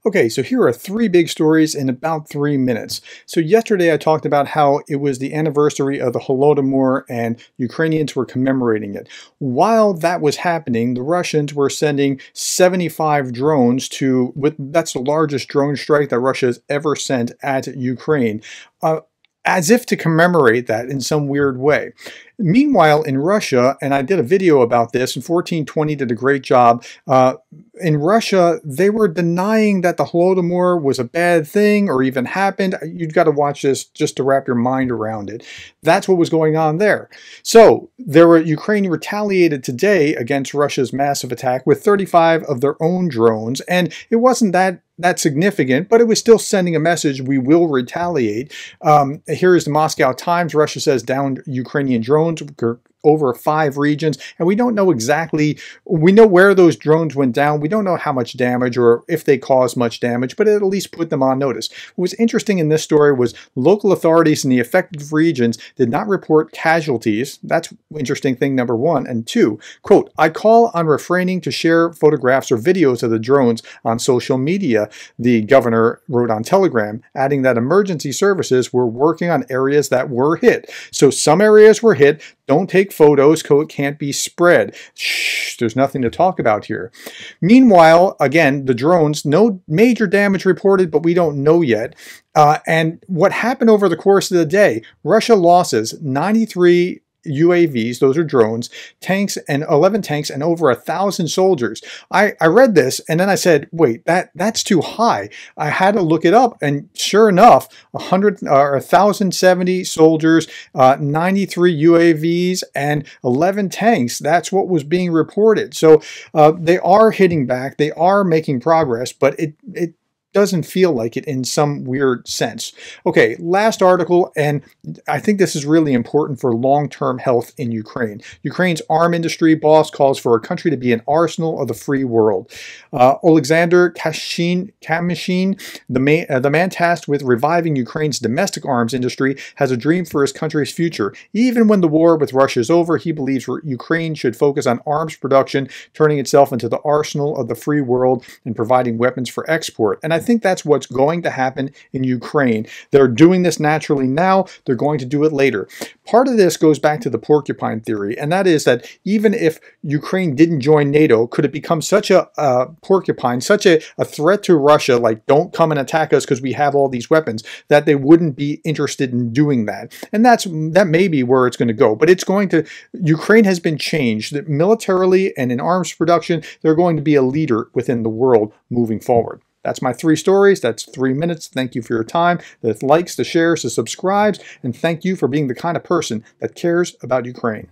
Okay, so here are three big stories in about 3 minutes. So yesterday I talked about how it was the anniversary of the Holodomor and Ukrainians were commemorating it. While that was happening, the Russians were sending 75 drones that's the largest drone strike that Russia has ever sent at Ukraine. As if to commemorate that in some weird way. Meanwhile, in Russia, and I did a video about this, and 1420 did a great job, in Russia, they were denying that the Holodomor was a bad thing or even happened. You've got to watch this just to wrap your mind around it. That's what was going on there. So, Ukraine retaliated today against Russia's massive attack with 35 of their own drones, and it wasn't that significant, but it was still sending a message, we will retaliate. Here is the Moscow Times. Russia says downed Ukrainian drones over 5 regions, and we don't know exactly, we know where those drones went down. We don't know how much damage or if they caused much damage, but it at least put them on notice. What was interesting in this story was local authorities in the affected regions did not report casualties. That's interesting thing number one. And two, quote, I call on refraining to share photographs or videos of the drones on social media, the governor wrote on Telegram, adding that emergency services were working on areas that were hit. So some areas were hit. Don't take photos, code can't be spread. Shh, there's nothing to talk about here. Meanwhile, again, the drones, no major damage reported, but we don't know yet. And what happened over the course of the day, Russia losses 93 UAVs, those are drones, tanks, and 11 tanks, and over 1,000 soldiers. I read this and then I said, wait, that's too high. I had to look it up, and sure enough, 1,070 soldiers, 93 UAVs, and 11 tanks. That's what was being reported. So they are hitting back, they are making progress, but it doesn't feel like it in some weird sense. Okay, last article, and I think this is really important for long-term health in Ukraine. Ukraine's arms industry boss calls for a country to be an arsenal of the free world. Alexander Kamyshin, the man tasked with reviving Ukraine's domestic arms industry, has a dream for his country's future. Even when the war with Russia is over, he believes Ukraine should focus on arms production, turning itself into the arsenal of the free world and providing weapons for export. And I think that's what's going to happen in Ukraine. They're doing this naturally now. They're going to do it later. Part of this goes back to the porcupine theory, and that is that even if Ukraine didn't join NATO, could it become such a porcupine, such a threat to Russia, like don't come and attack us because we have all these weapons, that they wouldn't be interested in doing that. And that may be where it's going to go. But it's going to, Ukraine has been changed. Militarily and in arms production, they're going to be a leader within the world moving forward. That's my 3 stories. That's 3 minutes. Thank you for your time, the likes, the shares, the subscribes, and thank you for being the kind of person that cares about Ukraine.